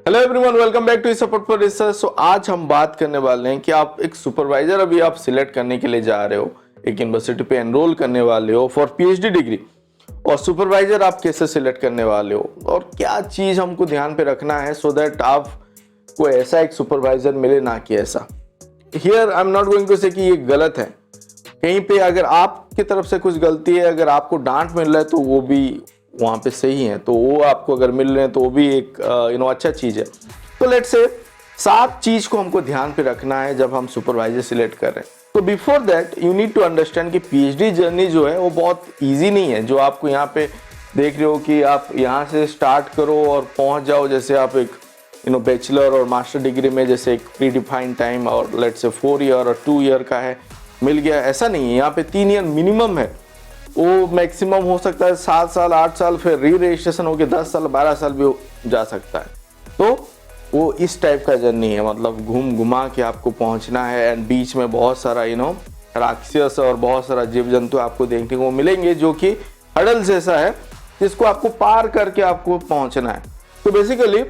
Hello everyone, welcome back to support for research. So आज हम बात करने वाले हैं कि आप एक सुपरवाइजर अभी आप सिलेक्ट करने के लिए जा रहे हो, एक यूनिवर्सिटी पे एनरोल करने वाले हो फॉर पीएचडी डिग्री, और सुपरवाइजर आप कैसे सिलेक्ट करने वाले हो और क्या चीज हमको ध्यान पे रखना है सो दैट आपको ऐसा एक सुपरवाइजर मिले, ना कि ऐसा। Here I am not going to say कि ये गलत है, कहीं पे अगर आपकी तरफ से कुछ गलती है, अगर आपको डांट मिल रहा है तो वो भी वहाँ पे सही है, तो वो आपको अगर मिल रहे हैं तो वो भी एक अच्छा चीज़ है। तो लेट्स से 7 चीज़ को हमको ध्यान पे रखना है जब हम सुपरवाइजर सिलेक्ट कर रहे हैं। तो before that you need to understand कि पीएचडी जर्नी जो है वो बहुत ईजी नहीं है। जो आपको यहाँ पे देख रहे हो कि आप यहाँ से स्टार्ट करो और पहुँच जाओ, जैसे आप एक बैचलर और मास्टर डिग्री में जैसे एक प्री डिफाइंड टाइम और लेट्स से 4 ईयर और 2 ईयर का है मिल गया, ऐसा नहीं है। यहाँ पे 3 ईयर मिनिमम है, वो मैक्सिमम हो सकता है 7 साल 8 साल, फिर री रजिस्ट्रेशन होकर 10 साल 12 साल भी जा सकता है। तो वो इस टाइप का जर्नी है, मतलब घूम घुमा के आपको पहुंचना है। एंड बीच में बहुत सारा राक्षस और बहुत सारा जीव जंतु आपको देखने को मिलेंगे जो कि हडल जैसा है, जिसको आपको पार करके आपको पहुंचना है। तो बेसिकली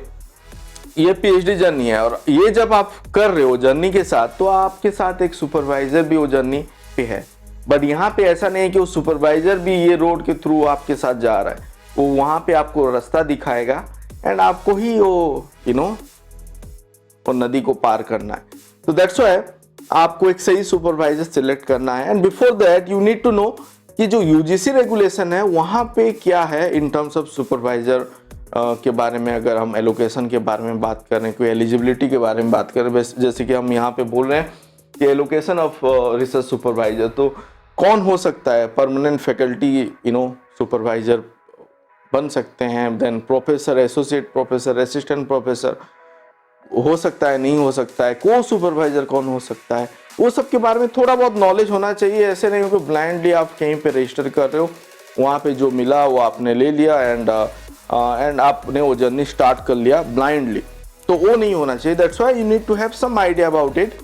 ये पीएचडी जर्नी है, और ये जब आप कर रहे हो जर्नी के साथ, तो आपके साथ एक सुपरवाइजर भी वो जर्नी पे है। बट यहाँ पे ऐसा नहीं है कि वो सुपरवाइजर भी ये रोड के थ्रू आपके साथ जा रहा है, वो वहाँ पे आपको रास्ता दिखाएगा एंड आपको ही वो वो नदी को पार करना है। तो दैट्स व्हाई आपको एक सही सुपरवाइजर सिलेक्ट करना है। And before that you need to know कि जो यूजीसी रेगुलेशन है वहाँ पे क्या है इन टर्म्स ऑफ सुपरवाइजर के बारे में। अगर हम एलोकेशन के बारे में बात करें, कोई एलिजिबिलिटी के बारे में बात करें, जैसे कि हम यहाँ पे बोल रहे हैं कि एलोकेशन ऑफ रिसर्च सुपरवाइजर, तो कौन हो सकता है? परमानेंट फैकल्टी सुपरवाइजर बन सकते हैं, then professor, associate professor, assistant professor हो सकता है, नहीं हो सकता है, को सुपरवाइजर कौन हो सकता है, वो सब के बारे में थोड़ा बहुत नॉलेज होना चाहिए। ऐसे नहीं हो कि ब्लाइंडली आप कहीं पे रजिस्टर कर रहे हो, वहाँ पे जो मिला वो आपने ले लिया एंड आपने वो जर्नी स्टार्ट कर लिया ब्लाइंडली, तो वो नहीं होना चाहिए। That's why you need to have some idea about it.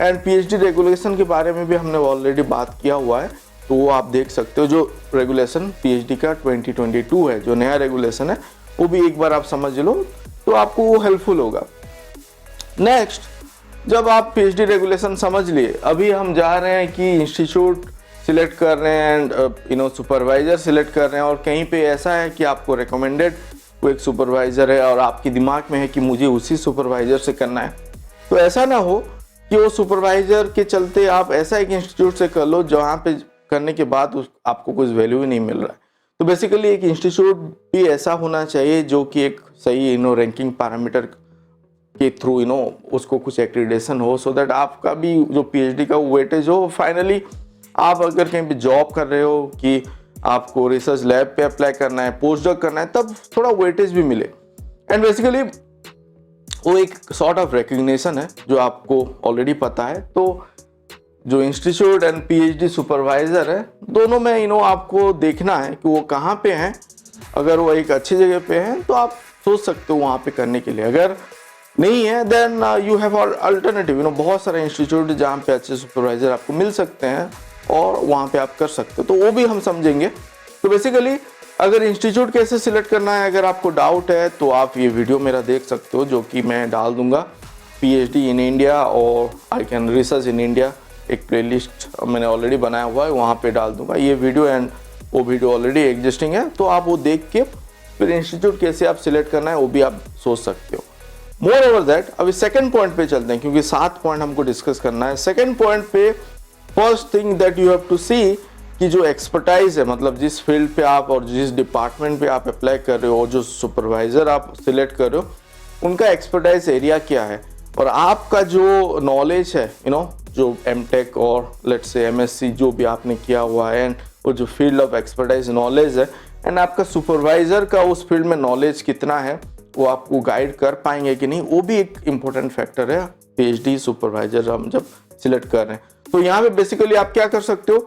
And PhD regulation के बारे में भी हमने ऑलरेडी बात किया हुआ है, तो वो आप देख सकते हो। जो रेगुलेशन पीएचडी का 2022 है, जो नया रेगुलेशन है, वो भी एक बार आप समझ लो तो आपको वो हेल्पफुल होगा। नेक्स्ट, जब आप पीएचडी रेगुलेशन समझ लिए, अभी हम जा रहे हैं कि इंस्टीट्यूट सिलेक्ट कर रहे हैं एंड सुपरवाइजर सिलेक्ट कर रहे हैं, और कहीं पे ऐसा है कि आपको रिकमेंडेड कोई एक सुपरवाइजर है और आपके दिमाग में है कि मुझे उसी सुपरवाइजर से करना है, तो ऐसा ना हो कि वो सुपरवाइजर के चलते आप ऐसा एक इंस्टीट्यूट से कर लो जहाँ पे करने के बाद आपको कुछ वैल्यू ही नहीं मिल रहा है। तो बेसिकली एक इंस्टीट्यूट भी ऐसा होना चाहिए जो कि एक सही रैंकिंग पैरामीटर के थ्रू उसको कुछ एक्रीडेशन हो, सो दैट आपका भी जो पीएचडी का वेटेज हो, फाइनली आप अगर कहीं पे जॉब कर रहे हो कि आपको रिसर्च लैब पे अप्लाई करना है, पोस्ट डॉक करना है, तब थोड़ा वेटेज भी मिले। एंड बेसिकली वो एक सॉर्ट ऑफ रिकग्निशन है जो आपको ऑलरेडी पता है। तो जो इंस्टीट्यूट एंड पीएचडी सुपरवाइजर है, दोनों में आपको देखना है कि वो कहाँ पे हैं। अगर वो एक अच्छी जगह पे हैं तो आप सोच सकते हो वहाँ पे करने के लिए, अगर नहीं है देन यू हैव अल्टरनेटिव। बहुत सारे इंस्टीट्यूट जहाँ पे अच्छे सुपरवाइजर आपको मिल सकते हैं और वहाँ पे आप कर सकते हो, तो वो भी हम समझेंगे। तो बेसिकली अगर इंस्टीट्यूट कैसे सिलेक्ट करना है, अगर आपको डाउट है तो आप ये वीडियो मेरा देख सकते हो, जो कि मैं डाल दूंगा, पीएचडी इन इंडिया और I can research in India, एक प्लेलिस्ट मैंने ऑलरेडी बनाया हुआ है, वहाँ पे डाल दूंगा ये वीडियो। एंड वो वीडियो ऑलरेडी एग्जिस्टिंग है, तो आप वो देख के फिर इंस्टीट्यूट कैसे आप सिलेक्ट करना है वो भी आप सोच सकते हो। मोर ओवर दैट, अभी सेकेंड पॉइंट पे चलते हैं, क्योंकि 7 पॉइंट हमको डिस्कस करना है। सेकेंड पॉइंट पे first thing that you have to see कि जो एक्सपर्टाइज है, मतलब जिस फील्ड पे आप और जिस डिपार्टमेंट पे आप अप्लाई कर रहे हो, जो सुपरवाइजर आप सिलेक्ट कर रहे हो, उनका एक्सपर्टाइज एरिया क्या है, और आपका जो नॉलेज है जो एमटेक और लेट्स से एमएससी जो भी आपने किया हुआ है, एंड वो जो फील्ड ऑफ एक्सपर्टाइज नॉलेज है, एंड आपका सुपरवाइजर का उस फील्ड में नॉलेज कितना है, वो आपको गाइड कर पाएंगे कि नहीं, वो भी एक इम्पोर्टेंट फैक्टर है पीएचडी सुपरवाइजर हम जब सिलेक्ट कर रहे हैं। तो यहाँ पे बेसिकली आप क्या कर सकते हो,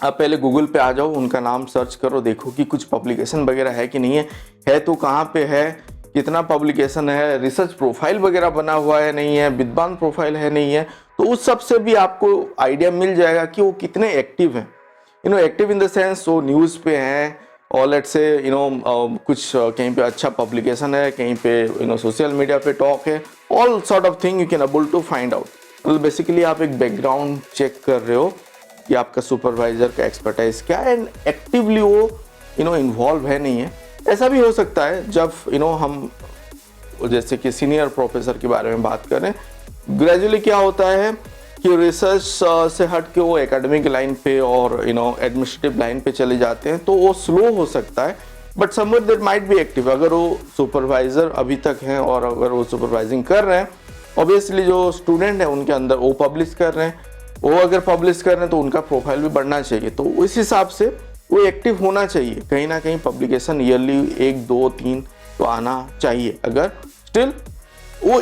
आप पहले गूगल पे आ जाओ, उनका नाम सर्च करो, देखो कि कुछ पब्लिकेशन वगैरह है कि नहीं है तो कहाँ पे है, कितना पब्लिकेशन है, रिसर्च प्रोफाइल वगैरह बना हुआ है नहीं है, विद्वान प्रोफाइल है नहीं है, तो उस सब से भी आपको आइडिया मिल जाएगा कि वो कितने एक्टिव हैं। एक्टिव इन द सेंस वो न्यूज़ पे हैं और लेट्स से कुछ कहीं पे अच्छा पब्लिकेशन है, कहीं पे सोशल मीडिया पे टॉक है, all sort of thing you can able to find out. मतलब बेसिकली आप एक बैकग्राउंड चेक कर रहे हो कि आपका सुपरवाइजर का एक्सपर्टाइज क्या है, एंड एक्टिवली वो इन्वॉल्व है नहीं है। ऐसा भी हो सकता है जब हम जैसे कि सीनियर प्रोफेसर के बारे में बात करें, ग्रेजुअली क्या होता है कि रिसर्च से हट के वो एकेडमिक लाइन पे और एडमिनिस्ट्रेटिव लाइन पे चले जाते हैं, तो वो स्लो हो सकता है, but somewhere that might be active. अगर वो सुपरवाइजर अभी तक हैं और अगर वो सुपरवाइजिंग कर रहे हैं, ऑब्वियसली जो स्टूडेंट है उनके अंदर वो पब्लिश कर रहे हैं, वो अगर पब्लिश कर रहे हैं तो उनका प्रोफाइल भी बढ़ना चाहिए। तो उस हिसाब से वो एक्टिव होना चाहिए, कहीं ना कहीं पब्लिकेशन ईयरली 1 2 3 तो आना चाहिए। अगर स्टिल वो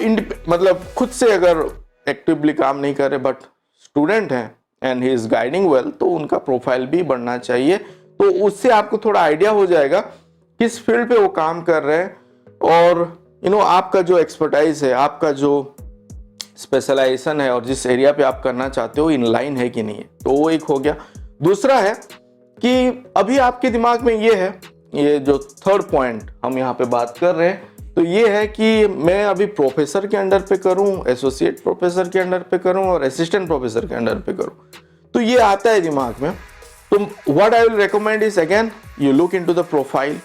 मतलब खुद से अगर एक्टिवली काम नहीं कर रहे बट स्टूडेंट हैं and he is guiding well, तो उनका प्रोफाइल भी बढ़ना चाहिए। तो उससे आपको थोड़ा आइडिया हो जाएगा किस फील्ड पे वो काम कर रहे हैं, और आपका जो एक्सपर्टाइज है, आपका जो स्पेशलाइजेशन है और जिस एरिया पे आप करना चाहते हो इन लाइन है कि नहीं है। तो वो एक हो गया। दूसरा है कि अभी आपके दिमाग में ये है, ये जो थर्ड पॉइंट हम यहाँ पे बात कर रहे हैं, तो ये है कि मैं अभी प्रोफेसर के अंडर पे करूं, एसोसिएट प्रोफेसर के अंडर पे करूं और असिस्टेंट प्रोफेसर के अंडर पे करूं। तो ये आता है दिमाग में। तो what I will recommend is again you look into the profile.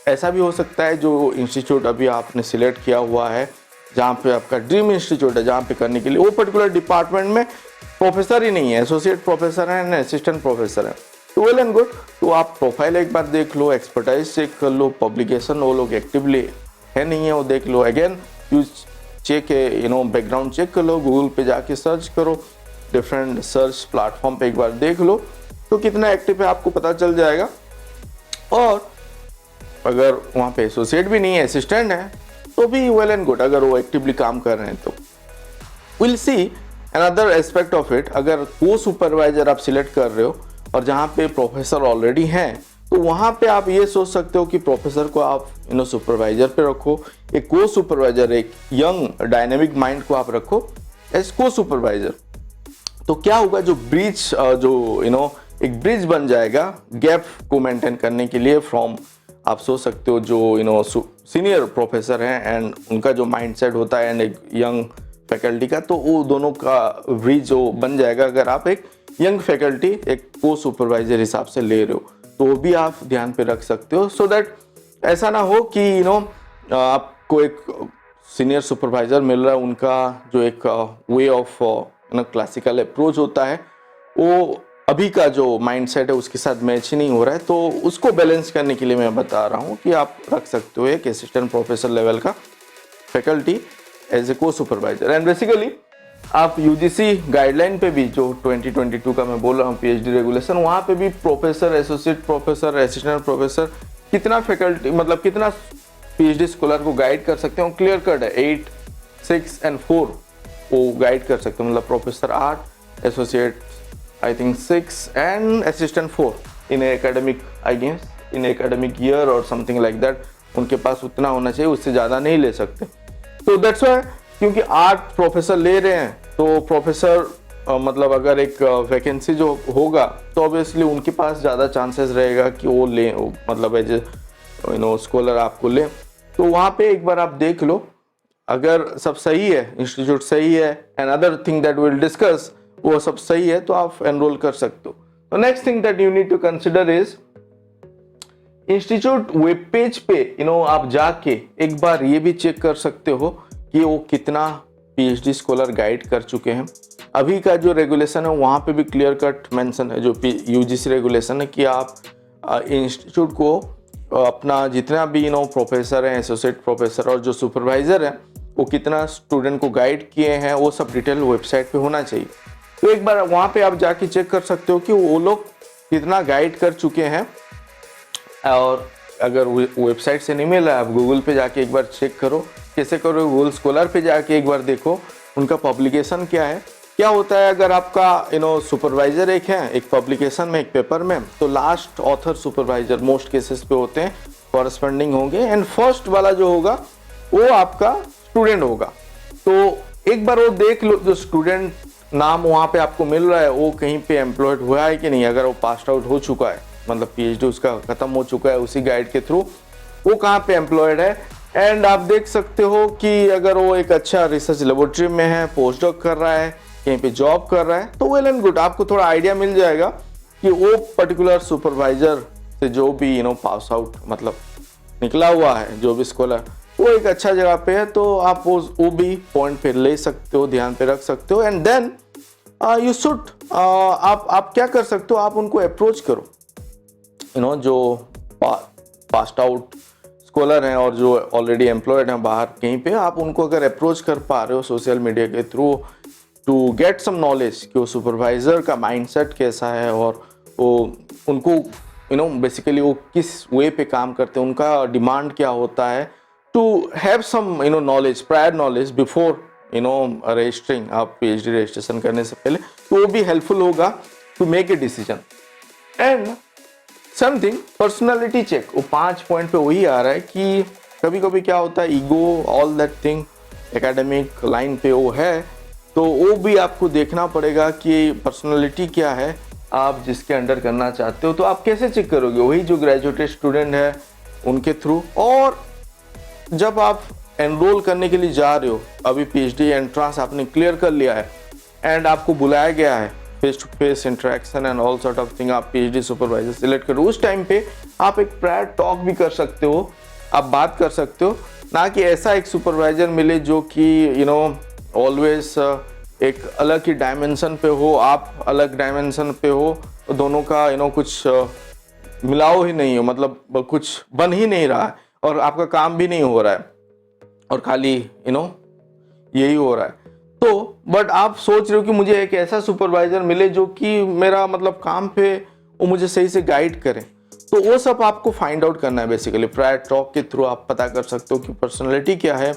ऐसा भी हो सकता है जो इंस्टीट्यूट अभी आपने सिलेक्ट किया हुआ है, जहाँ पे आपका ड्रीम इंस्टीट्यूट है, जहाँ पे करने के लिए वो पर्टिकुलर डिपार्टमेंट में प्रोफेसर ही नहीं है, एसोसिएट प्रोफेसर है, असिस्टेंट प्रोफेसर है, तो वेल एंड गुड। तो आप प्रोफाइल एक बार देख लो, एक्सपर्टाइज चेक कर लो, पब्लिकेशन वो लोग एक्टिवली है नहीं है वो देख लो। Again you check background check कर लो, गूगल पे जाके सर्च करो, डिफरेंट सर्च प्लेटफॉर्म पे एक बार देख लो, तो कितना एक्टिव है आपको पता चल जाएगा। और अगर वहाँ पे एसोसिएट भी नहीं है, असिस्टेंट है, तो भी वेल एंड गुड, अगर वो एक्टिवली काम कर रहे हैं तो। Will see another aspect of it. अगर को सुपरवाइजर आप सिलेक्ट कर रहे हो और जहाँ पे प्रोफेसर ऑलरेडी हैं, तो वहाँ पे आप ये सोच सकते हो कि प्रोफेसर को आप सुपरवाइजर पे रखो, एक को सुपरवाइजर, एक यंग डायनेमिक माइंड को आप रखो एज को सुपरवाइजर। तो क्या होगा, जो ब्रिज जो एक ब्रिज बन जाएगा गैप को मेंटेन करने के लिए फ्रॉम, आप सोच सकते हो जो सीनियर प्रोफेसर हैं एंड उनका जो माइंडसेट होता है एंड एक यंग फैकल्टी का, तो वो दोनों का ब्रिज जो बन जाएगा अगर आप एक यंग फैकल्टी एक को सुपरवाइजर हिसाब से ले रहे हो, तो वो भी आप ध्यान पे रख सकते हो। सो दैट ऐसा ना हो कि आपको एक सीनियर सुपरवाइजर मिल रहा है, उनका जो एक वे ऑफ क्लासिकल अप्रोच होता है वो अभी का जो माइंडसेट है उसके साथ मैच ही नहीं हो रहा है। तो उसको बैलेंस करने के लिए मैं बता रहा हूँ कि आप रख सकते हो एक असिस्टेंट प्रोफेसर लेवल का फैकल्टी एज ए को सुपरवाइजर। एंड बेसिकली आप यूजीसी गाइडलाइन पे भी, जो 2022 का मैं बोल रहा हूँ पीएचडी रेगुलेशन, वहाँ पे भी professor, associate professor, assistant professor कितना फैकल्टी, मतलब कितना पीएचडी स्कॉलर को गाइड कर सकते हो, क्लियर कट है। 8, 6 and 4 वो गाइड कर सकते हो, मतलब professor 8, associate I think 6 and assistant 4 in academic, I guess in academic year और समथिंग लाइक दैट। उनके पास उतना होना चाहिए, उससे ज़्यादा नहीं ले सकते। तो दैट्स व्हाई, क्योंकि 8 प्रोफेसर ले रहे हैं, तो प्रोफेसर मतलब अगर एक वैकेंसी जो होगा तो ऑब्वियसली उनके पास ज़्यादा चांसेस रहेगा कि वो ले, मतलब एज स्कॉलर आपको ले। तो वहाँ पे एक बार आप देख लो, अगर सब सही है, इंस्टीट्यूट सही है and other thing that will discuss, वो सब सही है तो आप एनरोल कर सकते हो। तो next thing that you need to consider is institute web page पे आप जाके एक बार ये भी चेक कर सकते हो कि वो कितना पीएचडी स्कॉलर गाइड कर चुके हैं। अभी का जो रेगुलेशन है वहाँ पे भी क्लियर कट मेंशन है, जो यूजीसी रेगुलेशन है, कि आप इंस्टीट्यूट को अपना जितना भी प्रोफेसर हैं, एसोसिएट प्रोफेसर और जो सुपरवाइजर हैं, वो कितना स्टूडेंट को गाइड किए हैं, वो सब डिटेल वेबसाइट पे होना चाहिए। तो एक बार वहाँ पे आप जाके चेक कर सकते हो कि वो लोग कितना गाइड कर चुके हैं। और अगर वेबसाइट से नहीं मिल रहा है, आप गूगल पे जाके एक बार चेक करो। कैसे करो, गूगल स्कॉलर पे जाके एक बार देखो उनका पब्लिकेशन क्या है। क्या होता है, अगर आपका सुपरवाइजर एक है, एक पब्लिकेशन में, एक पेपर में, तो last author supervisor most cases पे होते हैं, कॉरस्पॉन्डिंग होंगे, एंड फर्स्ट वाला जो होगा वो आपका स्टूडेंट होगा। तो एक बार वो देख लो, जो स्टूडेंट नाम वहाँ पे आपको मिल रहा है वो कहीं पे एम्प्लॉयड हुआ है कि नहीं। अगर वो पास आउट हो चुका है मतलब पीएचडी उसका खत्म हो चुका है उसी गाइड के थ्रू, वो कहाँ पे एम्प्लॉयड है। एंड आप देख सकते हो कि अगर वो एक अच्छा रिसर्च लेबोरेटरी में है, पोस्ट डॉक कर रहा है, कहीं पे जॉब कर रहा है, तो वेल एंड गुड, आपको थोड़ा आइडिया मिल जाएगा कि वो पर्टिकुलर सुपरवाइजर से जो भी पास आउट मतलब निकला हुआ है, जो भी स्कॉलर, वो एक अच्छा जगह पे है, तो आप वो भी पॉइंट पे ले सकते हो, ध्यान पे रख सकते हो। एंड देन यू शुड आप क्या कर सकते हो, आप उनको अप्रोच करो, जो पास्ड आउट स्कॉलर हैं और जो ऑलरेडी एम्प्लॉयड हैं बाहर कहीं पे, आप उनको अगर अप्रोच कर पा रहे हो सोशल मीडिया के through to get some knowledge कि वो सुपरवाइजर का माइंडसेट कैसा है और वो उनको बेसिकली वो किस वे पे काम करते हैं, उनका डिमांड क्या होता है, to have some knowledge, prior knowledge before registering, आप पीएचडी रजिस्ट्रेशन करने से पहले, तो वो भी हेल्पफुल होगा to make a decision. And something personality check, वो 5 पॉइंट पे वही आ रहा है कि कभी कभी क्या होता है, ego all that thing academic line पे वो है, तो वो भी आपको देखना पड़ेगा कि पर्सनालिटी क्या है आप जिसके अंडर करना चाहते हो। तो आप कैसे चेक करोगे, वही जो ग्रेजुएटेड स्टूडेंट है उनके थ्रू। और जब आप एनरोल करने के लिए जा रहे हो, अभी पीएचडी एंट्रेंस आपने क्लियर कर लिया है एंड आपको बुलाया गया है face to face interaction and all sort of thing, आप पीएचडी सुपरवाइजर सिलेक्ट करो, उस टाइम पे आप एक प्रायर टॉक भी कर सकते हो, आप बात कर सकते हो, ना कि ऐसा एक सुपरवाइजर मिले जो कि ऑलवेज एक अलग ही डायमेंशन पे हो, आप अलग डायमेंशन पे हो, तो दोनों का कुछ मिलाओ ही नहीं हो, मतलब कुछ बन ही नहीं रहा है और आपका काम भी नहीं हो रहा है और खाली यही हो रहा है। तो बट आप सोच रहे हो कि मुझे एक ऐसा सुपरवाइजर मिले जो कि मेरा मतलब काम पे वो मुझे सही से गाइड करे, तो वो सब आपको फाइंड आउट करना है बेसिकली। प्रायर टॉक के थ्रू आप पता कर सकते हो कि पर्सनैलिटी क्या है,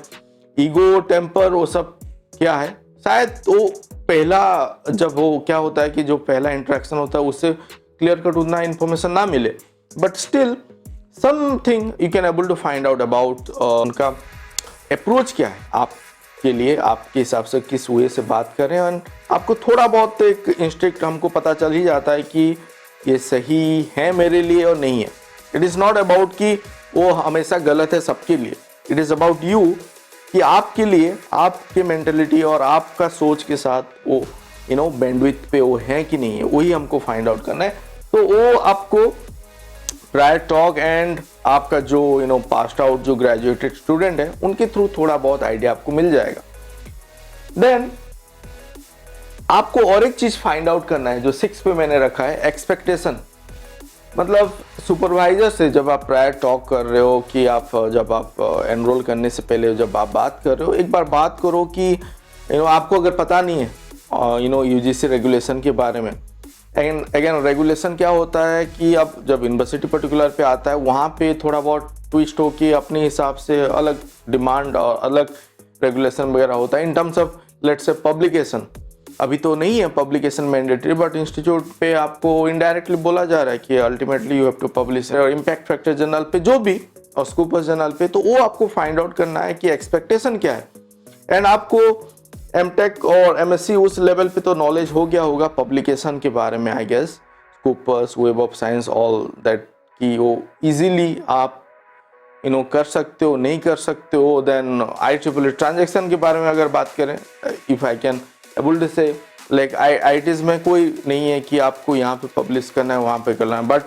ईगो, टेम्पर, वो सब क्या है। शायद वो पहला जब वो क्या होता है कि जो पहला इंटरेक्शन होता है उससे क्लियर कट उतना इन्फॉर्मेशन ना मिले, but still something you can able to find out about उनका अप्रोच क्या है आपके लिए, आपके हिसाब से किस वे से बात करें। और आपको थोड़ा बहुत एक इंस्टिंक्ट हमको पता चल ही जाता है कि ये सही है मेरे लिए और नहीं है। इट इज़ नॉट अबाउट कि वो हमेशा गलत है सबके लिए, इट इज़ अबाउट यू कि आपके लिए आपके मेंटेलिटी और आपका सोच के साथ वो बैंडविड्थ पे वो है कि नहीं है, वही हमको फाइंड आउट करना है। तो वो आपको प्रायर टॉक एंड आपका जो पास्ड आउट जो ग्रेजुएटेड स्टूडेंट है उनके थ्रू थोड़ा बहुत आइडिया आपको मिल जाएगा। देन आपको और एक चीज फाइंड आउट करना है जो 6 पे मैंने रखा है, एक्सपेक्टेशन। मतलब सुपरवाइजर से जब आप प्रायर टॉक कर रहे हो कि आप जब आप एनरोल करने से पहले जब आप बात कर रहे हो, एक बार बात करो कि आपको अगर पता नहीं है यूजीसी रेगुलेशन के बारे में। अगेन रेगुलेशन क्या होता है कि अब जब यूनिवर्सिटी पर्टिकुलर पे आता है वहाँ पे थोड़ा बहुत ट्विस्ट हो के अपने हिसाब से अलग डिमांड और अलग रेगुलेशन वगैरह होता है in terms of let's say publication. अभी तो नहीं है पब्लिकेशन मैंडेटरी, बट इंस्टीट्यूट पे आपको इनडायरेक्टली बोला जा रहा है कि ultimately you have to publish और इम्पैक्ट फैक्टर जर्नल पे जो भी और स्कूपर्स जर्नल पे। तो वो आपको फाइंड आउट करना है कि एक्सपेक्टेशन क्या है। एंड आपको एमटेक और एमएससी उस लेवल पे तो नॉलेज हो गया होगा पब्लिकेशन के बारे में, I guess Scopus, web of science, all that, कि वो इजीली आप कर सकते हो नहीं कर सकते हो। देन IEEE ट्रांजैक्शन के बारे में अगर बात करें, if I can able to say like IITs में कोई नहीं है कि आपको यहाँ पे पब्लिश करना है वहाँ पे करना है, बट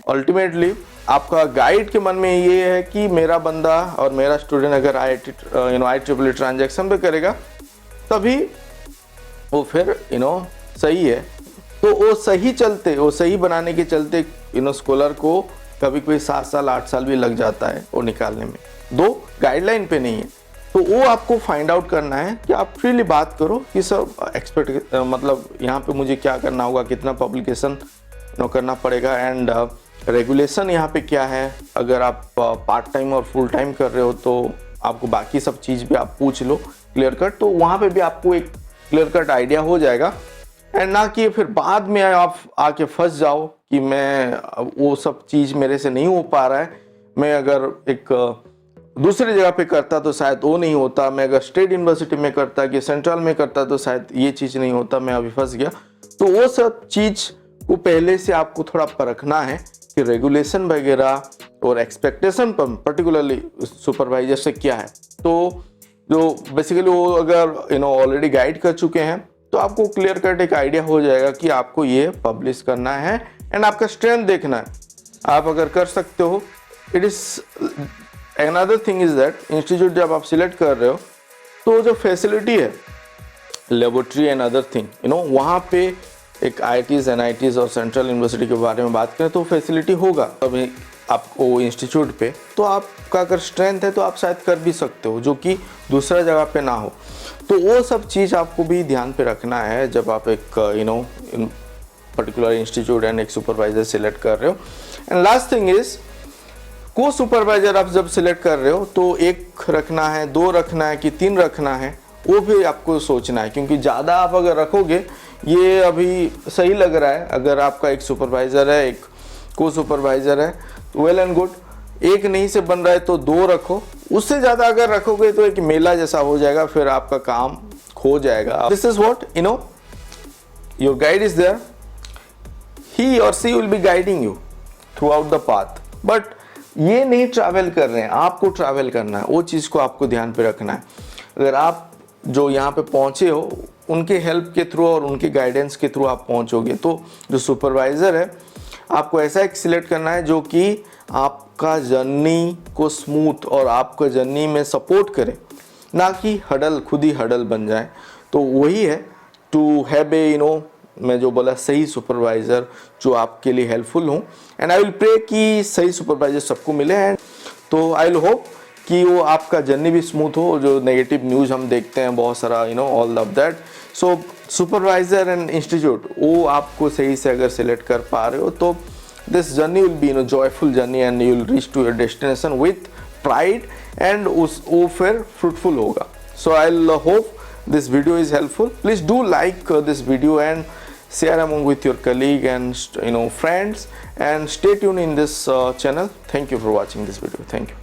अल्टीमेटली आपका गाइड के मन में ये है कि मेरा बंदा और मेरा स्टूडेंट अगर IEEE ट्रांजैक्शन पे करेगा तभी वो फिर सही है। तो वो सही बनाने के चलते स्कॉलर को कभी कोई 7 साल 8 साल भी लग जाता है वो निकालने में, दो गाइडलाइन पे नहीं है। तो वो आपको फाइंड आउट करना है कि आप फ्रीली बात करो कि सर मतलब यहाँ पे मुझे क्या करना होगा, कितना पब्लिकेशन करना पड़ेगा, एंड रेगुलेशन यहाँ पे क्या है। अगर आप पार्ट टाइम और फुल टाइम कर रहे हो तो आपको बाकी सब चीज़ भी आप पूछ लो क्लियर कट, तो वहाँ पे भी आपको एक क्लियर कट आइडिया हो जाएगा। एंड ना कि फिर बाद में आप आके फंस जाओ कि मैं वो सब चीज़ मेरे से नहीं हो पा रहा है, मैं अगर एक दूसरी जगह पे करता तो शायद वो नहीं होता, मैं अगर स्टेट यूनिवर्सिटी में करता कि सेंट्रल में करता तो शायद ये चीज़ नहीं होता, मैं अभी फंस गया। तो वो सब चीज़ वो पहले से आपको थोड़ा परखना है कि रेगुलेशन वगैरह और एक्सपेक्टेशन पर पर्टिकुलरली सुपरवाइजर से क्या है। तो जो बेसिकली वो अगर ऑलरेडी गाइड कर चुके हैं तो आपको क्लियर कट एक आइडिया हो जाएगा कि आपको ये पब्लिश करना है एंड आपका स्ट्रेंथ देखना है। आप अगर कर सकते हो, it is another thing is that institute जब आप सिलेक्ट कर रहे हो तो जो फैसिलिटी है लेबोरेटरी एंड अदर थिंग वहाँ पे एक IITs NITs और सेंट्रल यूनिवर्सिटी के बारे में बात करें तो फैसिलिटी होगा अभी आपको इंस्टीट्यूट पे। तो आपका अगर स्ट्रेंथ है तो आप शायद कर भी सकते हो जो कि दूसरा जगह पे ना हो। तो वो सब चीज़ आपको भी ध्यान पे रखना है जब आप एक पर्टिकुलर इंस्टीट्यूट एंड एक सुपरवाइजर सिलेक्ट कर रहे हो। एंड लास्ट थिंग इज को सुपरवाइजर आप जब सिलेक्ट कर रहे हो तो 1 रखना है, 2 रखना है कि 3 रखना है, वो भी आपको सोचना है। क्योंकि ज़्यादा आप अगर रखोगे, ये अभी सही लग रहा है अगर आपका एक सुपरवाइज़र है, एक को सुपरवाइज़र है तो वेल एंड गुड, 1 नहीं से बन रहा है तो 2 रखो। उससे ज़्यादा अगर रखोगे तो एक मेला जैसा हो जाएगा, फिर आपका काम खो जाएगा। This is what your guide is there, he और she will be guiding you throughout the path. But ये नहीं ट्रैवल कर रहे हैं, आपको ट्रैवल करना है, वो चीज़ को आपको ध्यान पे रखना है। अगर आप जो यहाँ पे पहुँचे हो उनके हेल्प के थ्रू और उनके गाइडेंस के थ्रू आप पहुँचोगे तो जो सुपरवाइज़र है आपको ऐसा एक सिलेक्ट करना है जो कि आपका जर्नी को स्मूथ और आपका जर्नी में सपोर्ट करे, ना कि हडल खुद ही हडल बन जाए। तो वही है टू हैव ए मैं जो बोला सही सुपरवाइज़र जो आपके लिए हेल्पफुल हो। एंड आई विल प्रे कि सही सुपरवाइज़र सबको मिले। एंड तो आई विल होप कि वो आपका जर्नी भी स्मूथ हो। जो नेगेटिव न्यूज़ हम देखते हैं बहुत सारा all of that, so supervisor and institute वो आपको सही से अगर सिलेक्ट कर पा रहे हो तो this journey will be joyful journey and you will reach to your destination with pride and वो फिर फ्रूटफुल होगा। So I will hope this video is helpful. Please do like this video and share among with your colleague and friends, and stay tuned in this channel. Thank you for watching this video. Thank you.